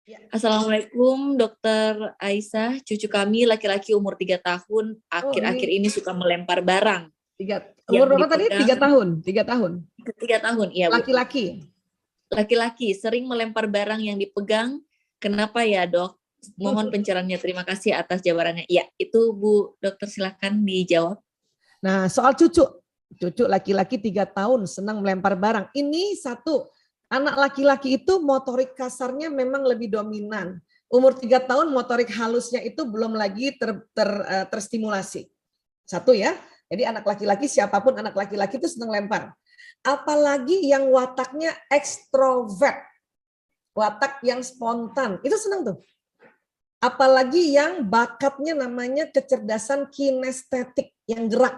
Ya. Assalamualaikum Dokter Aisyah, cucu kami laki-laki umur 3 tahun, akhir-akhir ini suka melempar barang. Umur berapa tadi? 3 tahun? 3 tahun? 3 tahun, iya Bu. Laki-laki? Laki-laki, sering melempar barang yang dipegang, kenapa ya Dok? Mohon pencerahannya, terima kasih atas jawabannya. Iya, itu Bu Dokter silakan dijawab. Nah, soal cucu laki-laki 3 tahun senang melempar barang. Ini satu, anak laki-laki itu motorik kasarnya memang lebih dominan. Umur 3 tahun motorik halusnya itu belum lagi terstimulasi. Satu ya. Jadi anak laki-laki, siapapun anak laki-laki itu senang lempar. Apalagi yang wataknya ekstrovert. Watak yang spontan. Itu senang tuh. Apalagi yang bakatnya namanya kecerdasan kinestetik, yang gerak.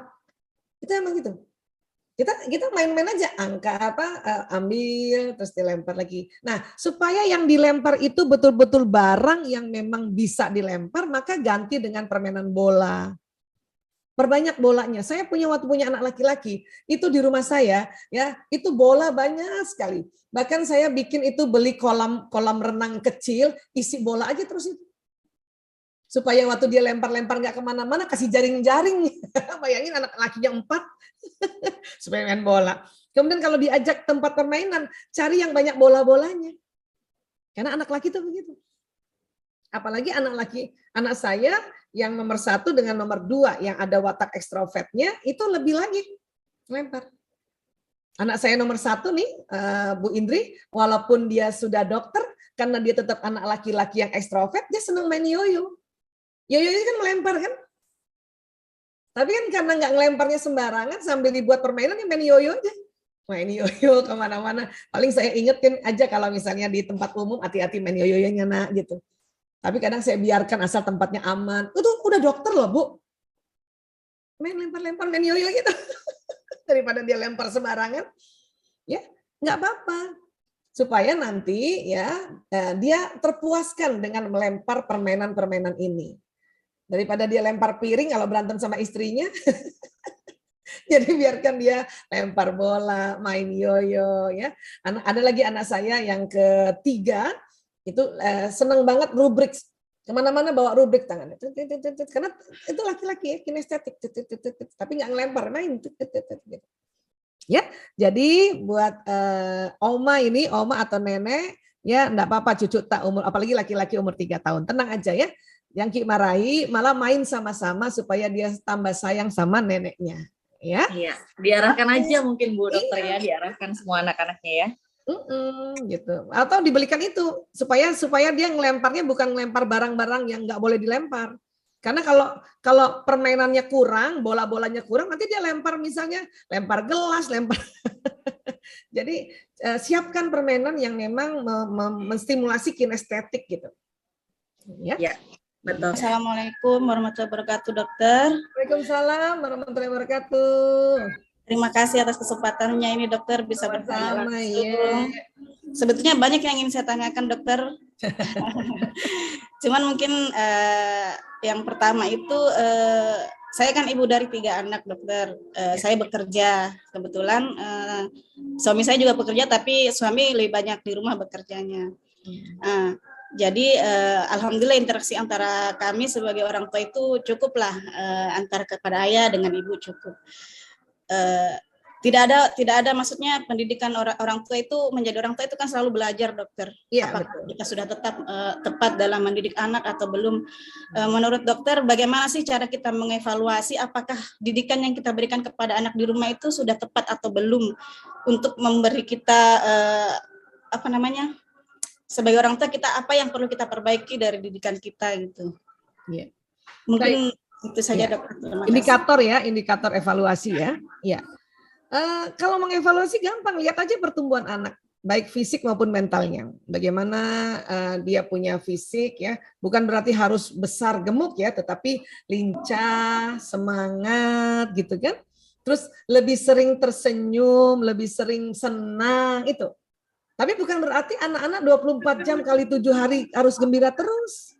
Itu emang gitu. Kita main-main aja, angka ambil terus dilempar lagi. Nah, supaya yang dilempar itu betul-betul barang yang memang bisa dilempar, maka ganti dengan permainan bola. Perbanyak bolanya. Saya waktu punya anak laki-laki, itu di rumah saya ya, itu bola banyak sekali. Bahkan saya bikin itu, beli kolam renang kecil, isi bola aja terus itu. Supaya waktu dia lempar-lempar nggak kemana-mana, kasih jaring-jaring. Bayangin anak lakinya 4, supaya main bola. Kemudian kalau diajak tempat permainan, cari yang banyak bola-bolanya. Karena anak laki itu begitu. Apalagi anak saya yang nomor 1 dengan nomor 2 yang ada watak ekstrovertnya, itu lebih lagi lempar. Anak saya nomor 1 nih, Bu Indri, walaupun dia sudah dokter, karena dia tetap anak laki-laki yang ekstrovert, dia senang main yoyo. Yoyo ini kan melempar kan? Tapi kan karena nggak ngelemparnya sembarangan, sambil dibuat permainan, ya main yoyo aja. Main yoyo kemana-mana. Paling saya ingetin aja kalau misalnya di tempat umum, hati-hati main yoyonya nak gitu. Tapi kadang saya biarkan asal tempatnya aman. Itu udah dokter loh Bu. Main lempar-lempar, main yoyo gitu. Daripada dia lempar sembarangan. Ya, nggak apa-apa. Supaya nanti ya dia terpuaskan dengan melempar permainan-permainan ini. Daripada dia lempar piring kalau berantem sama istrinya. Jadi biarkan dia lempar bola, main yoyo ya. Ada lagi anak saya yang ketiga, itu senang banget rubrik. Kemana-mana bawa rubrik tangannya. Karena itu laki-laki ya, kinestetik. Tapi nggak ngelempar, main. Ya, jadi buat oma atau nenek, ya enggak apa-apa cucu tak umur, apalagi laki-laki umur 3 tahun. Tenang aja ya. Yang Ki marahi malah main sama-sama supaya dia tambah sayang sama neneknya. Ya. Iya, diarahkan aja mungkin Bu Dokter ya, diarahkan semua anak-anaknya ya. Gitu. Atau dibelikan itu supaya dia ngelemparnya bukan ngelempar barang-barang yang nggak boleh dilempar. Karena kalau permainannya kurang, bola-bolanya kurang, nanti dia lempar, misalnya lempar gelas, lempar. Jadi siapkan permainan yang memang menstimulasi kinestetik gitu. Ya, betul. Assalamualaikum warahmatullahi wabarakatuh, Dokter. Waalaikumsalam warahmatullahi wabarakatuh. Terima kasih atas kesempatannya ini, Dokter, bisa bertanya langsung. Ya. Sebetulnya banyak yang ingin saya tanyakan, Dokter. Cuman mungkin yang pertama itu saya kan ibu dari 3 anak, Dokter. Saya bekerja, kebetulan suami saya juga bekerja, tapi suami lebih banyak di rumah bekerjanya. Jadi alhamdulillah interaksi antara kami sebagai orang tua itu cukuplah, antara kepada ayah dengan ibu cukup. Tidak ada maksudnya pendidikan orang tua itu, menjadi orang tua itu kan selalu belajar, Dokter. Iya, apakah kita sudah tepat dalam mendidik anak atau belum. Menurut Dokter, bagaimana sih cara kita mengevaluasi apakah didikan yang kita berikan kepada anak di rumah itu sudah tepat atau belum, untuk memberi kita sebagai orang tua kita apa yang perlu kita perbaiki dari didikan kita gitu. Iya. Mungkin itu saja, Dokter. Indikator evaluasi ya. Iya. Kalau mengevaluasi gampang, lihat aja pertumbuhan anak, baik fisik maupun mentalnya. Bagaimana dia punya fisik ya, bukan berarti harus besar gemuk ya, tetapi lincah, semangat gitu kan. Terus lebih sering tersenyum, lebih sering senang itu. Tapi bukan berarti anak-anak 24 jam kali 7 hari harus gembira terus.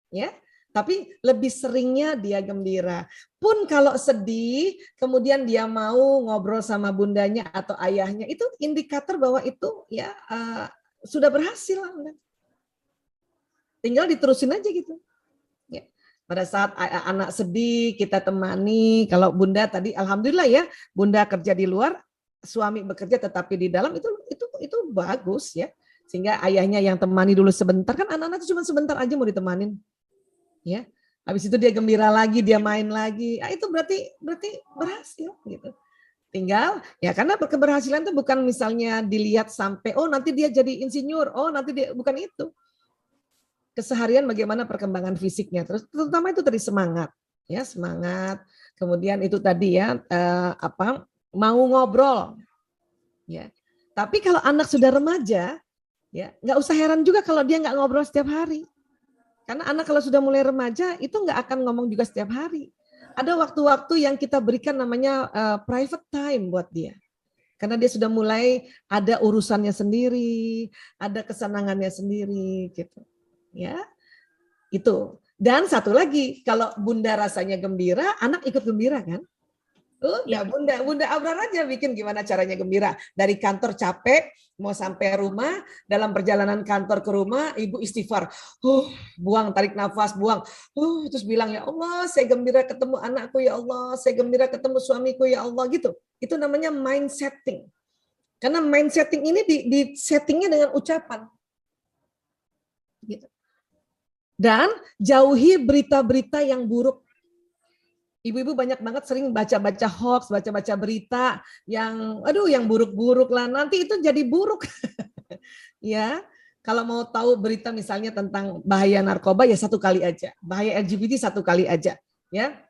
Ya. Tapi lebih seringnya dia gembira. Pun kalau sedih, kemudian dia mau ngobrol sama bundanya atau ayahnya, itu indikator bahwa itu ya sudah berhasil. Tinggal diterusin aja gitu. Ya. Pada saat anak sedih kita temani. Kalau Bunda tadi alhamdulillah ya, Bunda kerja di luar, suami bekerja tetapi di dalam, itu bagus ya. Sehingga ayahnya yang temani dulu sebentar, kan anak-anak cuma sebentar aja mau ditemanin. Ya. Habis itu dia gembira lagi, dia main lagi. Itu berarti berhasil gitu. Tinggal ya, karena keberhasilan itu bukan misalnya dilihat sampai nanti dia jadi insinyur, nanti dia, bukan itu. Keseharian bagaimana perkembangan fisiknya, terus terutama itu tadi semangat, ya semangat. Kemudian itu tadi ya mau ngobrol, ya. Tapi kalau anak sudah remaja, ya nggak usah heran juga kalau dia nggak ngobrol setiap hari. Karena anak kalau sudah mulai remaja itu nggak akan ngomong juga setiap hari. Ada waktu-waktu yang kita berikan namanya private time buat dia. Karena dia sudah mulai ada urusannya sendiri, ada kesenangannya sendiri gitu. Ya. Itu. Dan satu lagi, kalau Bunda rasanya gembira, anak ikut gembira kan? Ya Bunda Abrar aja bikin gimana caranya gembira. Dari kantor capek, mau sampai rumah, dalam perjalanan kantor ke rumah, ibu istighfar. Buang, tarik nafas, buang. Terus bilang, ya Allah, saya gembira ketemu anakku, ya Allah. Saya gembira ketemu suamiku, ya Allah. Gitu. Itu namanya mind setting. Karena mind setting ini di settingnya dengan ucapan. Gitu. Dan jauhi berita-berita yang buruk. Ibu-ibu banyak banget sering baca-baca hoax, baca-baca berita yang buruk-buruk lah. Nanti itu jadi buruk. Ya, kalau mau tahu berita misalnya tentang bahaya narkoba ya 1 kali aja. Bahaya LGBT 1 kali aja. Ya,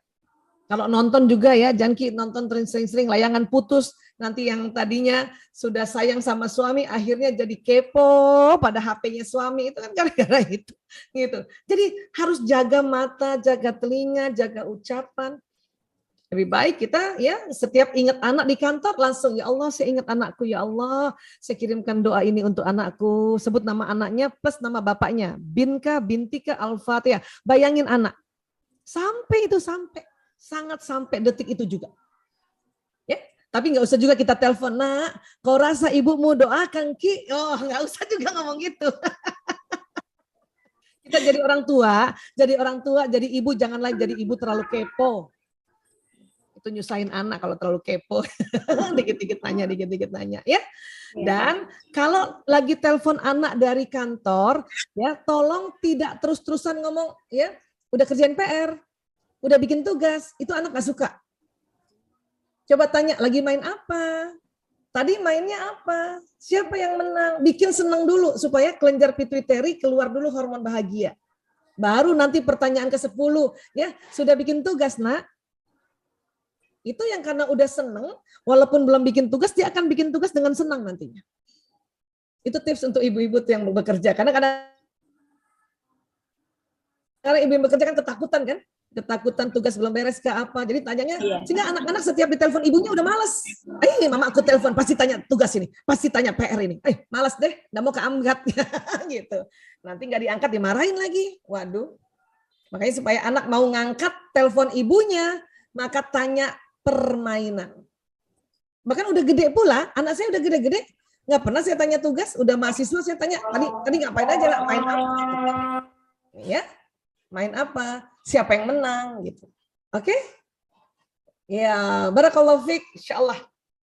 kalau nonton juga ya, jangan nonton sering-sering layangan putus. Nanti yang tadinya sudah sayang sama suami akhirnya jadi kepo pada HP-nya suami, itu kan gara-gara itu. Gitu. Jadi harus jaga mata, jaga telinga, jaga ucapan. Lebih baik kita ya setiap ingat anak di kantor langsung, ya Allah saya ingat anakku, ya Allah saya kirimkan doa ini untuk anakku. Sebut nama anaknya plus nama bapaknya. Binka, bintika, al-fatihah. Bayangin anak. Sampai sangat sampai detik itu juga. Ya, tapi nggak usah juga kita telepon, nak, kau rasa ibumu doakan Ki? Nggak usah juga ngomong gitu. Kita jadi orang tua, jadi ibu, janganlah jadi ibu terlalu kepo. Itu nyusahin anak kalau terlalu kepo. Dikit-dikit nanya, ya. Dan kalau lagi telepon anak dari kantor, ya tolong tidak terus-terusan ngomong, ya, udah kerjain PR, udah bikin tugas, itu anak nggak suka. Coba tanya, lagi main apa? Tadi mainnya apa? Siapa yang menang? Bikin senang dulu supaya kelenjar pituitari keluar dulu hormon bahagia. Baru nanti pertanyaan ke-10, ya, sudah bikin tugas, nak? Itu yang karena udah seneng, walaupun belum bikin tugas, dia akan bikin tugas dengan senang nantinya. Itu tips untuk ibu-ibu yang bekerja. Karena ibu yang bekerja kan ketakutan tugas belum beres ke apa. Jadi tanyanya, sehingga anak-anak setiap ditelepon ibunya udah malas. Mama aku telepon, pasti tanya tugas ini, pasti tanya PR ini. Malas deh, nggak mau keangkat. Gitu. Nanti nggak diangkat, dimarahin lagi. Waduh. Makanya supaya anak mau ngangkat telepon ibunya, maka tanya permainan. Bahkan udah gede pula, anak saya udah gede-gede, nggak pernah saya tanya tugas, udah mahasiswa saya tanya, tadi ngapain aja lah, main apa? Ya, main apa? Siapa yang menang gitu. Oke? Ya, barakallahu fiik, insyaallah.